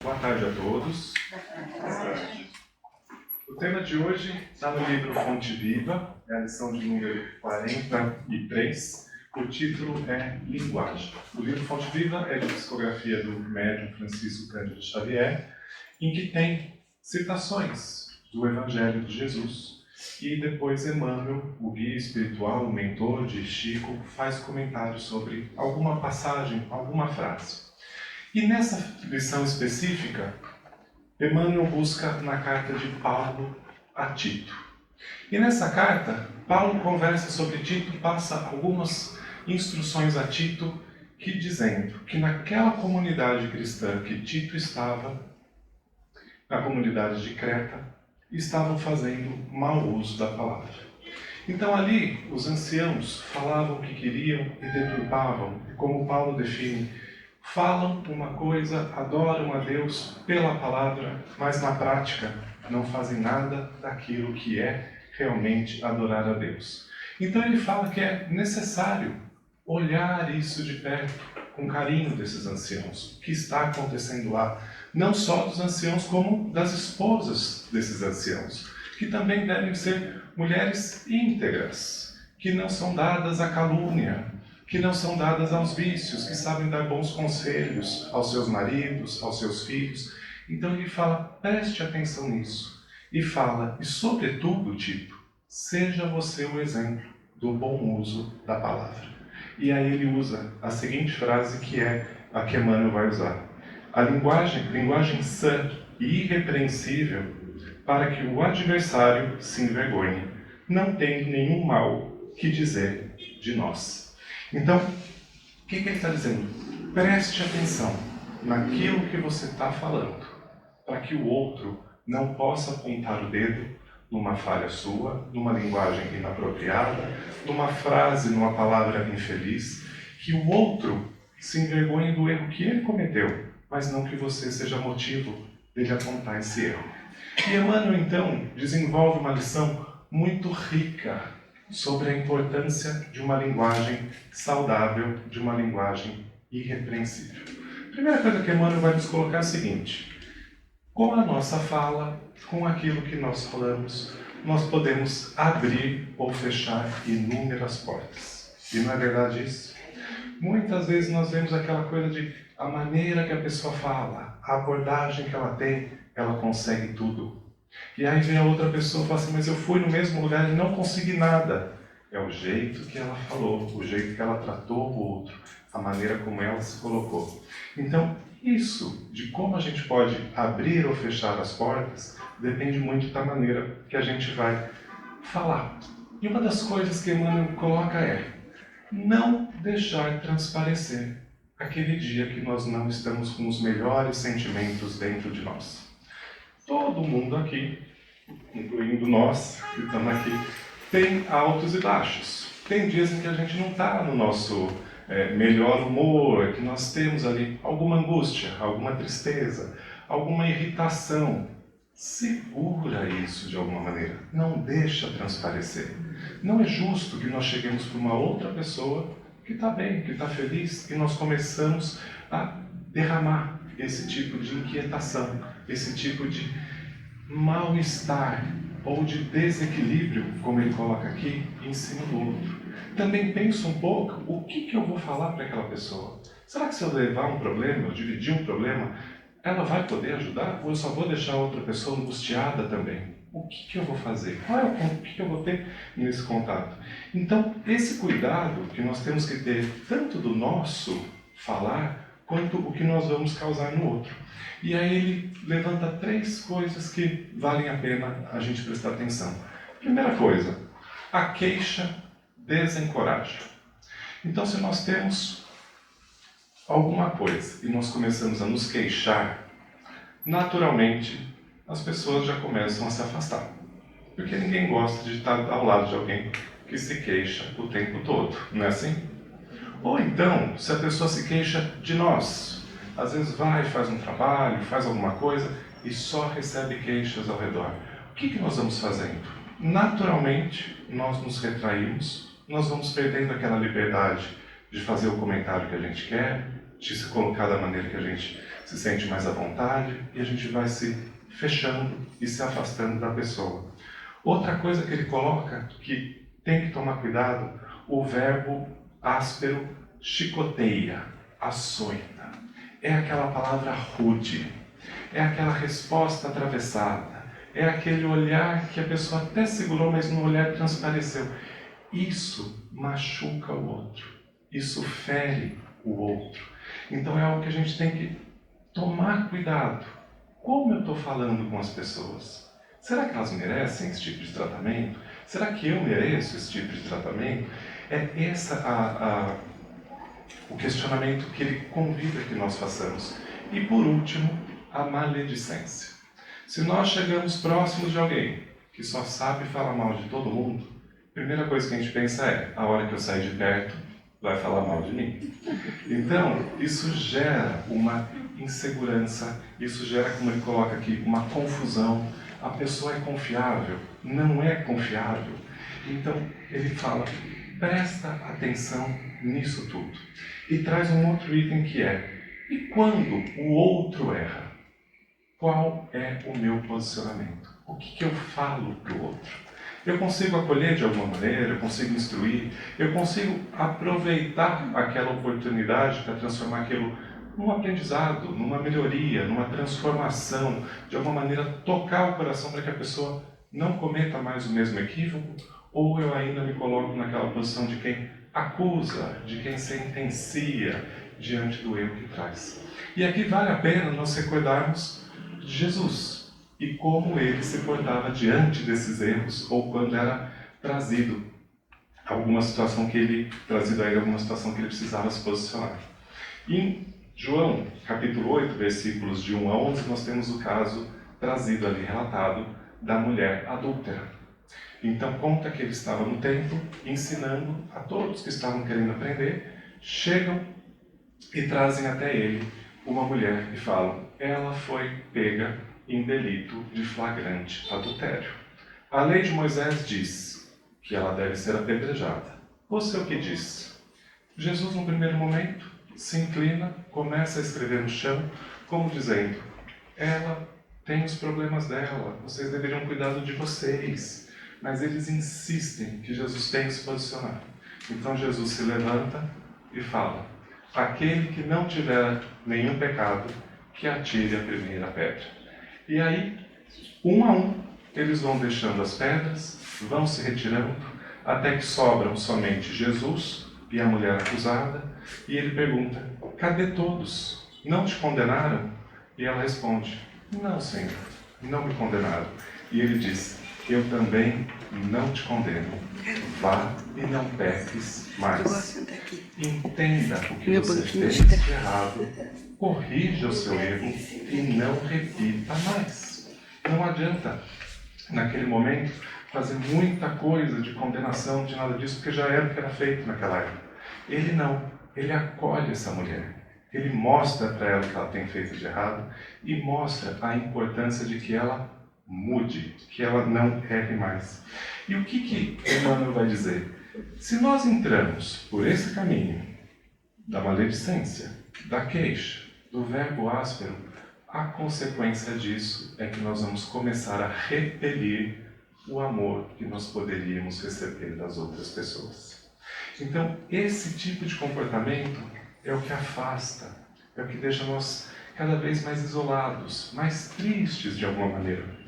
Boa tarde a todos. O tema de hoje está no livro Fonte Viva, é a lição de número 43. O título é Linguagem. O livro Fonte Viva é de psicografia do médium Francisco Cândido Xavier, em que tem citações do Evangelho de Jesus. E depois Emmanuel, o guia espiritual, o mentor de Chico, faz comentários sobre alguma passagem, alguma frase. E nessa lição específica, Emmanuel busca na carta de Paulo a Tito. E nessa carta, Paulo conversa sobre Tito, passa algumas instruções a Tito, que dizendo que naquela comunidade cristã que Tito estava, na comunidade de Creta, estavam fazendo mau uso da palavra. Então ali, os anciãos falavam o que queriam e deturpavam, e como Paulo define, falam uma coisa, adoram a Deus pela palavra, mas na prática não fazem nada daquilo que é realmente adorar a Deus. Então ele fala que é necessário olhar isso de perto, com carinho desses anciãos, o que está acontecendo lá, não só dos anciãos, como das esposas desses anciãos, que também devem ser mulheres íntegras, que não são dadas à calúnia, que não são dadas aos vícios, que sabem dar bons conselhos aos seus maridos, aos seus filhos. Então ele fala, preste atenção nisso. E fala, e sobretudo, Tito, seja você o exemplo do bom uso da palavra. E aí ele usa a seguinte frase, que é a que Emmanuel vai usar. A linguagem sã e irrepreensível, para que o adversário se envergonhe, não tendo nenhum mal que dizer de nós. Então, o que ele está dizendo? Preste atenção naquilo que você está falando, para que o outro não possa apontar o dedo numa falha sua, numa linguagem inapropriada, numa frase, numa palavra infeliz, que o outro se envergonhe do erro que ele cometeu, mas não que você seja motivo dele apontar esse erro. E Emmanuel, então, desenvolve uma lição muito rica sobre a importância de uma linguagem saudável, de uma linguagem irrepreensível. A primeira coisa que Emmanuel vai nos colocar é o seguinte: com a nossa fala, com aquilo que nós falamos, nós podemos abrir ou fechar inúmeras portas. E não é verdade isso? Muitas vezes nós vemos aquela coisa de a maneira que a pessoa fala, a abordagem que ela tem, ela consegue tudo. E aí vem a outra pessoa e fala assim, mas eu fui no mesmo lugar e não consegui nada. É o jeito que ela falou, o jeito que ela tratou o outro, a maneira como ela se colocou. Então, isso de como a gente pode abrir ou fechar as portas depende muito da maneira que a gente vai falar. E uma das coisas que Emmanuel coloca é não deixar transparecer aquele dia que nós não estamos com os melhores sentimentos dentro de nós. Todo mundo aqui, incluindo nós que estamos aqui, tem altos e baixos. Tem dias em que a gente não está no nosso melhor humor, que nós temos ali alguma angústia, alguma tristeza, alguma irritação. Segura isso de alguma maneira, não deixa transparecer. Não é justo que nós cheguemos para uma outra pessoa que está bem, que está feliz, e nós começamos a derramar esse tipo de inquietação, esse tipo de mal-estar ou de desequilíbrio, como ele coloca aqui, em cima do outro. Também pensa um pouco, o que eu vou falar para aquela pessoa? Será que se eu levar um problema, eu dividir um problema, ela vai poder ajudar? Ou eu só vou deixar a outra pessoa angustiada também? O que eu vou fazer? O que eu vou ter nesse contato? Então, esse cuidado que nós temos que ter, tanto do nosso falar, quanto o que nós vamos causar no outro. E aí ele levanta 3 coisas que valem a pena a gente prestar atenção. Primeira coisa, a queixa desencoraja. Então, se nós temos alguma coisa e nós começamos a nos queixar, naturalmente as pessoas já começam a se afastar. Porque ninguém gosta de estar ao lado de alguém que se queixa o tempo todo, não é assim? Ou então, se a pessoa se queixa de nós, às vezes vai, faz um trabalho, faz alguma coisa e só recebe queixas ao redor. O que nós vamos fazendo? Naturalmente, nós nos retraímos, nós vamos perdendo aquela liberdade de fazer o comentário que a gente quer, de se colocar da maneira que a gente se sente mais à vontade e a gente vai se fechando e se afastando da pessoa. Outra coisa que ele coloca, que tem que tomar cuidado, o verbo áspero chicoteia, açoita. É aquela palavra rude, é aquela resposta atravessada, é aquele olhar que a pessoa até segurou, mas no olhar transpareceu. Isso machuca o outro, isso fere o outro. Então é algo que a gente tem que tomar cuidado. Como eu estou falando com as pessoas? Será que elas merecem esse tipo de tratamento? Será que eu mereço esse tipo de tratamento? É esse o questionamento que ele convida que nós façamos. E por último, a maledicência. Se nós chegamos próximos de alguém que só sabe falar mal de todo mundo, a primeira coisa que a gente pensa é, a hora que eu sair de perto, vai falar mal de mim. Então, isso gera uma insegurança, isso gera, como ele coloca aqui, uma confusão. A pessoa é confiável, não é confiável. Então, ele fala, presta atenção nisso tudo. E traz um outro item que é, e quando o outro erra? Qual é o meu posicionamento? O que eu falo para o outro? Eu consigo acolher de alguma maneira, eu consigo instruir, eu consigo aproveitar aquela oportunidade para transformar aquilo num aprendizado, numa melhoria, numa transformação, de alguma maneira tocar o coração para que a pessoa não cometa mais o mesmo equívoco, ou eu ainda me coloco naquela posição de quem acusa, de quem sentencia diante do erro que traz. E aqui vale a pena nós recordarmos de Jesus e como ele se portava diante desses erros ou quando era trazido a alguma situação que ele precisava se posicionar. Em João, capítulo 8, versículos de 1 a 11, nós temos o caso trazido ali, relatado, da mulher adúltera. Então, conta que ele estava no templo, ensinando a todos que estavam querendo aprender, chegam e trazem até ele uma mulher e falam, ela foi pega em delito de flagrante adultério. A lei de Moisés diz que ela deve ser apedrejada. Você o que diz? Jesus, no primeiro momento, se inclina, começa a escrever no chão, como dizendo, ela tem os problemas dela, vocês deveriam cuidar de vocês. Mas eles insistem que Jesus tem que se posicionar. Então Jesus se levanta e fala, aquele que não tiver nenhum pecado, que atire a primeira pedra. E aí, um a um, eles vão deixando as pedras, vão se retirando, até que sobram somente Jesus e a mulher acusada, e ele pergunta, cadê todos? Não te condenaram? E ela responde, não, Senhor, não me condenaram. E ele diz, eu também não te condeno. Vá e não peques mais. Entenda o que você fez de errado, corrija o seu erro e não repita mais. Não adianta, naquele momento, fazer muita coisa de condenação, de nada disso, porque já era o que era feito naquela época. Ele não, ele acolhe essa mulher. Ele mostra para ela o que ela tem feito de errado e mostra a importância de que ela mude, que ela não erre mais. E o que Emmanuel vai dizer? Se nós entramos por esse caminho da maledicência, da queixa, do verbo áspero, a consequência disso é que nós vamos começar a repelir o amor que nós poderíamos receber das outras pessoas. Então, esse tipo de comportamento é o que afasta, é o que deixa nós cada vez mais isolados, mais tristes de alguma maneira.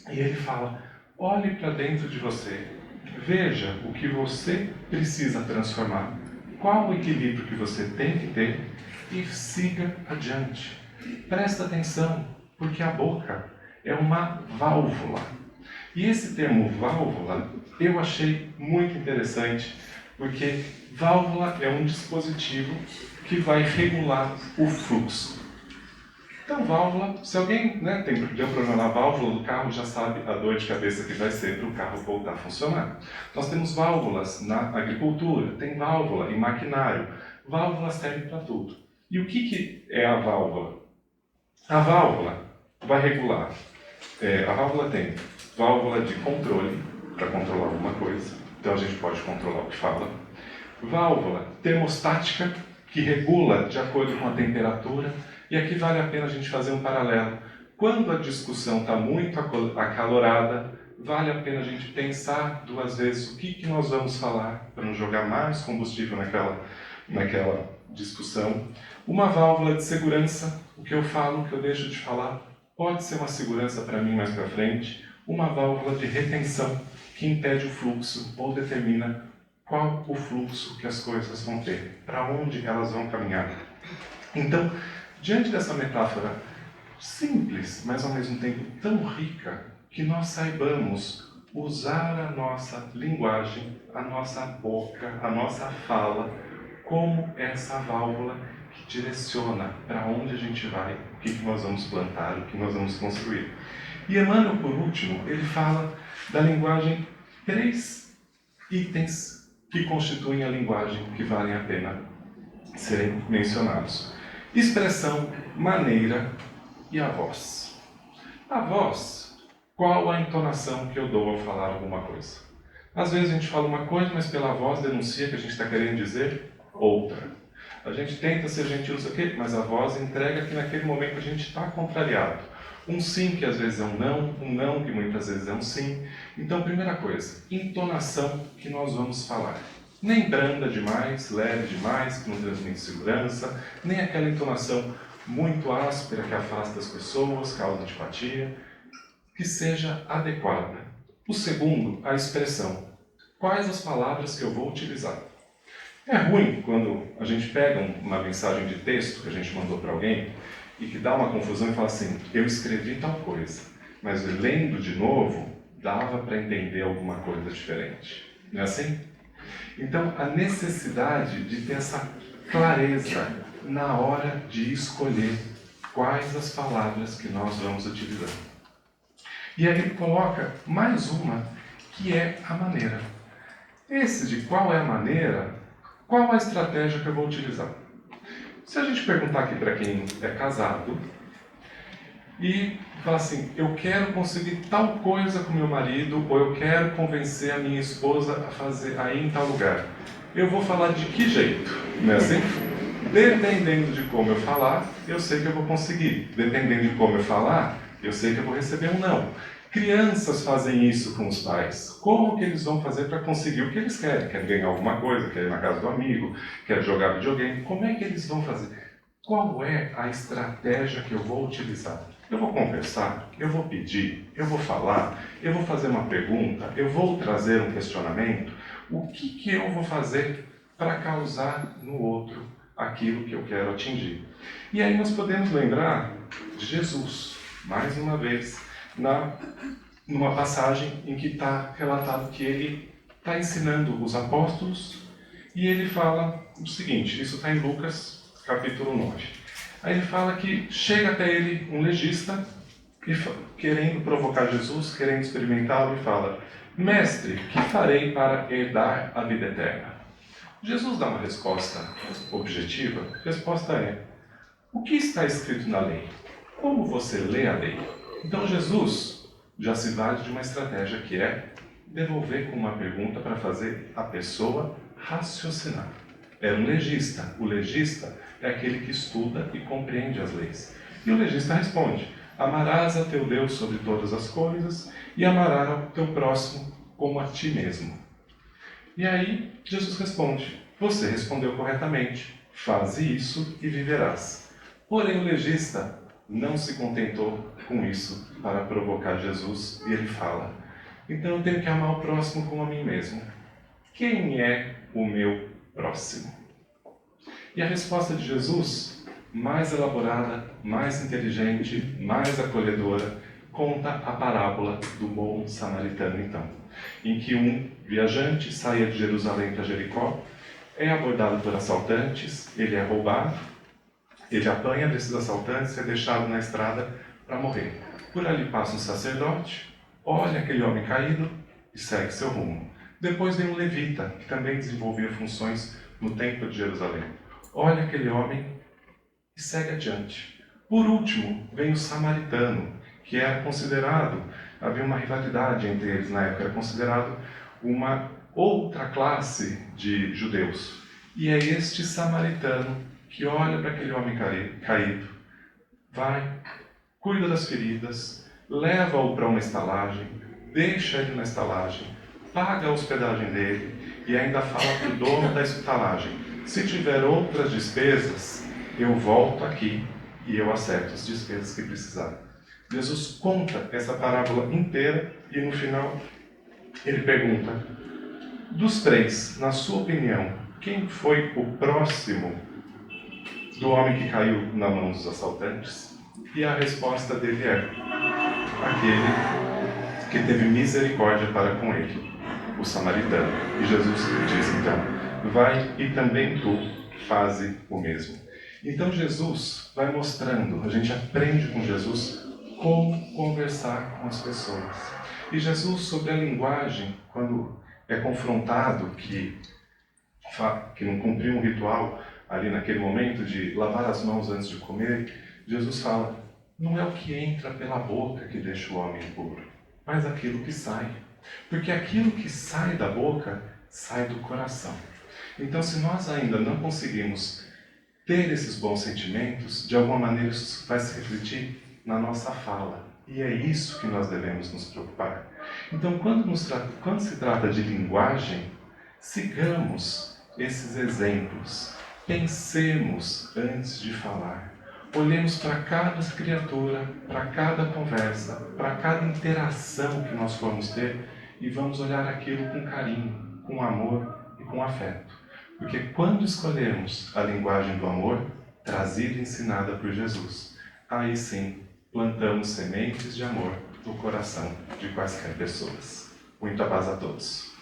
E ele fala, olhe para dentro de você, veja o que você precisa transformar, qual o equilíbrio que você tem que ter e siga adiante. Presta atenção, porque a boca é uma válvula. E esse termo válvula eu achei muito interessante, porque válvula é um dispositivo que vai regular o fluxo. Então, válvula, se alguém deu problema na válvula do carro, já sabe a dor de cabeça que vai ser para o carro voltar a funcionar. Nós temos válvulas na agricultura, tem válvula em maquinário. Válvula serve para tudo. E o que é a válvula? A válvula vai regular. A válvula tem válvula de controle, para controlar alguma coisa. Então, a gente pode controlar o que fala. Válvula termostática, que regula de acordo com a temperatura. E aqui vale a pena a gente fazer um paralelo. Quando a discussão está muito acalorada, vale a pena a gente pensar duas vezes o que nós vamos falar para não jogar mais combustível naquela discussão. Uma válvula de segurança, o que eu falo, o que eu deixo de falar, pode ser uma segurança para mim mais para frente. Uma válvula de retenção, que impede o fluxo ou determina qual o fluxo que as coisas vão ter, para onde elas vão caminhar. Então, diante dessa metáfora simples, mas ao mesmo tempo tão rica, que nós saibamos usar a nossa linguagem, a nossa boca, a nossa fala, como essa válvula que direciona para onde a gente vai, o que nós vamos plantar, o que nós vamos construir. E Emmanuel, por último, ele fala da linguagem, 3 itens que constituem a linguagem que valem a pena serem mencionados. Expressão, maneira e a voz. A voz, qual a entonação que eu dou ao falar alguma coisa? Às vezes a gente fala uma coisa, mas pela voz denuncia que a gente está querendo dizer outra. A gente tenta ser gentil, não sei o quê, mas a voz entrega que naquele momento a gente está contrariado. Um sim que às vezes é um não que muitas vezes é um sim. Então, primeira coisa, entonação que nós vamos falar. Nem branda demais, leve demais, que não transmite segurança, nem aquela entonação muito áspera que afasta as pessoas, causa antipatia, que seja adequada. O segundo, a expressão. Quais as palavras que eu vou utilizar? É ruim quando a gente pega uma mensagem de texto que a gente mandou para alguém e que dá uma confusão e fala assim, eu escrevi tal coisa, mas lendo de novo, dava para entender alguma coisa diferente. Não é assim? Então, a necessidade de ter essa clareza na hora de escolher quais as palavras que nós vamos utilizar. E aí ele coloca mais uma, que é a maneira. Esse de qual é a maneira, qual a estratégia que eu vou utilizar? Se a gente perguntar aqui para quem é casado e falar assim, eu quero conseguir tal coisa com meu marido ou eu quero convencer a minha esposa a fazer aí em tal lugar, eu vou falar de que jeito? Não é assim? Dependendo de como eu falar, eu sei que eu vou conseguir. Dependendo de como eu falar, eu sei que eu vou receber um não. Crianças fazem isso com os pais. Como que eles vão fazer para conseguir o que eles querem? Querem ganhar alguma coisa, querem ir na casa do amigo, querem jogar videogame. Como é que eles vão fazer? Qual é a estratégia que eu vou utilizar? Eu vou conversar, eu vou pedir, eu vou falar, eu vou fazer uma pergunta, eu vou trazer um questionamento. O que eu vou fazer para causar no outro aquilo que eu quero atingir? E aí nós podemos lembrar de Jesus, mais uma vez, numa passagem em que está relatado que ele está ensinando os apóstolos e ele fala o seguinte, isso está em Lucas, capítulo 9. Aí ele fala que chega até ele um legista, querendo provocar Jesus, querendo experimentá-lo, e fala, mestre, que farei para herdar a vida eterna? Jesus dá uma resposta objetiva. A resposta é, o que está escrito na lei? Como você lê a lei? Então Jesus já se vale de uma estratégia que é devolver com uma pergunta para fazer a pessoa raciocinar. É um legista. O legista é aquele que estuda e compreende as leis. E o legista responde, amarás a teu Deus sobre todas as coisas e amarás ao teu próximo como a ti mesmo. E aí Jesus responde, você respondeu corretamente, faze isso e viverás. Porém o legista não se contentou com isso para provocar Jesus e ele fala, então eu tenho que amar o próximo como a mim mesmo. Quem é o meu próximo? E a resposta de Jesus, mais elaborada, mais inteligente, mais acolhedora, conta a parábola do bom samaritano, então, em que um viajante saia de Jerusalém para Jericó, é abordado por assaltantes, ele é roubado, ele apanha desses assaltantes e é deixado na estrada para morrer. Por ali passa um sacerdote, olha aquele homem caído e segue seu rumo. Depois vem um levita, que também desenvolvia funções no templo de Jerusalém. Olha aquele homem e segue adiante. Por último, vem o samaritano, que era considerado, havia uma rivalidade entre eles na época, era considerado uma outra classe de judeus. E é este samaritano que olha para aquele homem caído, vai, cuida das feridas, leva-o para uma estalagem, deixa ele na estalagem, paga a hospedagem dele e ainda fala para o dono da estalagem: se tiver outras despesas, eu volto aqui e eu acerto as despesas que precisar. Jesus conta essa parábola inteira e no final ele pergunta: dos três, na sua opinião, quem foi o próximo do homem que caiu na mão dos assaltantes? E a resposta dele é: aquele que teve misericórdia para com ele, o samaritano. E Jesus diz então: vai e também tu faze o mesmo. Então Jesus vai mostrando, a gente aprende com Jesus como conversar com as pessoas. E Jesus, sobre a linguagem, quando é confrontado que não cumpriu um ritual ali naquele momento de lavar as mãos antes de comer, Jesus fala: não é o que entra pela boca que deixa o homem impuro, mas aquilo que sai. Porque aquilo que sai da boca, sai do coração. Então, se nós ainda não conseguimos ter esses bons sentimentos, de alguma maneira isso vai se refletir na nossa fala. E é isso que nós devemos nos preocupar. Então, quando se trata de linguagem, sigamos esses exemplos. Pensemos antes de falar. Olhemos para cada criatura, para cada conversa, para cada interação que nós formos ter e vamos olhar aquilo com carinho, com amor e com afeto. Porque quando escolhermos a linguagem do amor, trazida e ensinada por Jesus, aí sim plantamos sementes de amor no coração de quaisquer pessoas. Muita paz a todos.